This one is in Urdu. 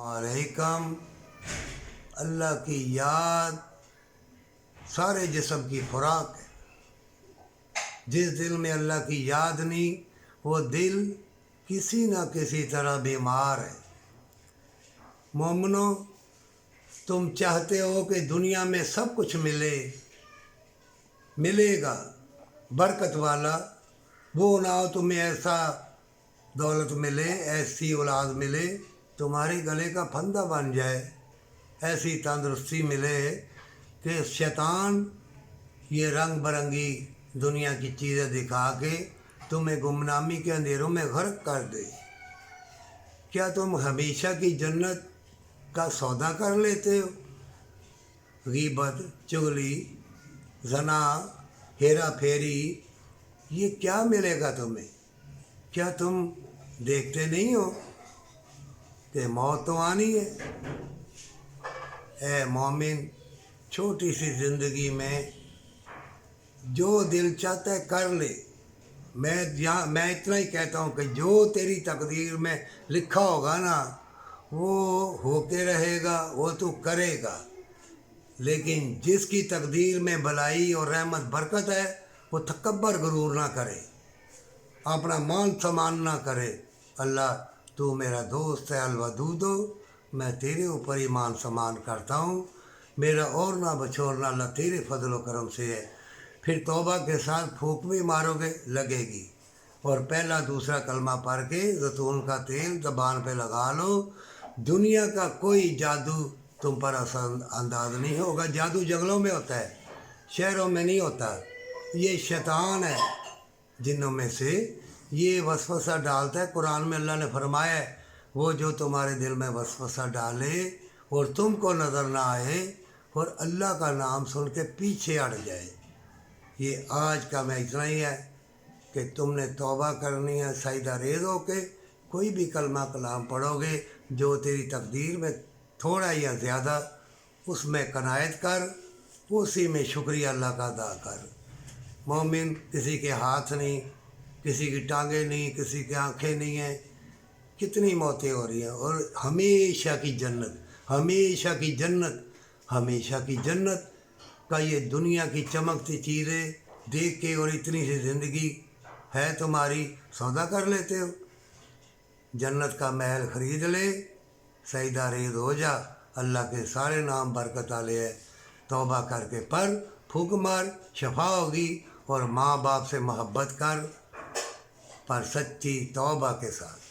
علیکم۔ اللہ کی یاد سارے جسم کی خوراک ہے۔ جس دل میں اللہ کی یاد نہیں، وہ دل کسی نہ کسی طرح بیمار ہے۔ مومنو، تم چاہتے ہو کہ دنیا میں سب کچھ ملے گا برکت والا، وہ نہ ہو تمہیں ایسا دولت ملے، ایسی اولاد ملے تمہارے گلے کا پھندہ بن جائے، ایسی تندرستی ملے کہ شیطان یہ رنگ برنگی دنیا کی چیزیں دکھا کے تمہیں گمنامی کے اندھیروں میں غرق کر دے۔ کیا تم ہمیشہ کی جنت کا سودا کر لیتے ہو؟ غیبت، چغلی، زنا، ہیرا پھیری، یہ کیا ملے گا تمہیں؟ کیا تم دیکھتے نہیں ہو کہ موت تو آنی ہے؟ اے مومن، چھوٹی سی زندگی میں جو دل چاہتا ہے کر لے۔ میں اتنا ہی کہتا ہوں کہ جو تیری تقدیر میں لکھا ہوگا نا، وہ ہو کے رہے گا، وہ تو کرے گا۔ لیکن جس کی تقدیر میں بلائی اور رحمت برکت ہے، وہ تکبر غرور نہ کرے، اپنا مان سمان نہ کرے۔ اللہ تو میرا دوست ہے الودود، میں تیرے اوپر ہی مان سمان کرتا ہوں، میرا اور نہ بچھوڑنا اللہ تیرے فضل و کرم سے ہے۔ پھر توبہ کے ساتھ پھونک بھی مارو گے لگے گی، اور پہلا دوسرا کلمہ پڑھ کے زیتون کا تیل زبان پہ لگا لو۔ دنیا کا کوئی جادو تم پر اثر انداز نہیں ہوگا۔ جادو جنگلوں میں ہوتا ہے، شہروں میں نہیں ہوتا۔ یہ شیطان ہے جنوں میں سے، یہ وسوسہ ڈالتا ہے۔ قرآن میں اللہ نے فرمایا ہے، وہ جو تمہارے دل میں وسوسہ ڈالے اور تم کو نظر نہ آئے اور اللہ کا نام سن کے پیچھے ہٹ جائے۔ یہ آج کا میں اتنا ہی ہے کہ تم نے توبہ کرنی ہے، سجدہ ریز ہو کے کوئی بھی کلمہ کلام پڑھو گے، جو تیری تقدیر میں تھوڑا یا زیادہ، اس میں قناعت کر، اسی میں شکریہ اللہ کا ادا کر۔ مومن کسی کے ہاتھ نہیں، کسی کی ٹانگیں نہیں، کسی کی آنکھیں نہیں ہیں، کتنی موتیں ہو رہی ہیں، اور ہمیشہ کی جنت، ہمیشہ کی جنت، ہمیشہ کی جنت کا یہ دنیا کی چمکتی چیزیں دیکھ کے اور اتنی سی زندگی ہے تمہاری، سودا کر لیتے ہو؟ جنت کا محل خرید لے، سجدہ ریز ہو جا، اللہ کے سارے نام برکت والے ہے۔ توبہ کر کے پر پھونک مار، شفا ہوگی، اور ماں باپ سے محبت کر، پر سچی توبہ کے ساتھ۔